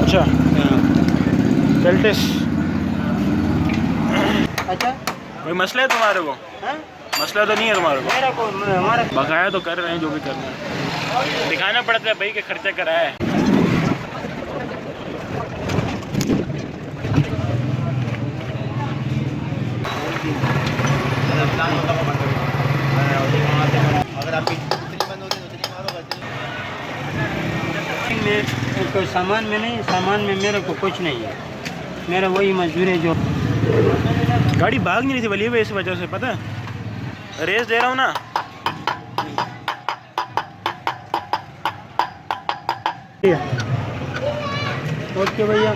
अच्छा सेल्टिस। अच्छा कोई मसला है तुम्हारे को? हाँ? मसला तो नहीं है तुम्हारे को? मेरा को हमारा बकाया तो कर रहे हैं जो भी करना है, दिखाना पड़ता है भाई कि खर्चा कराया है। अगर आपकी उतनी बंद होती है उतनी मारो में कोई सामान में नहीं, सामान में मेरे को कुछ नहीं है। मेरा वही मजदूरी है जो गाड़ी भाग नहीं रही थी वली भाई, इस वजह से पता है रेस दे रहा हूँ ना। ओके भैया।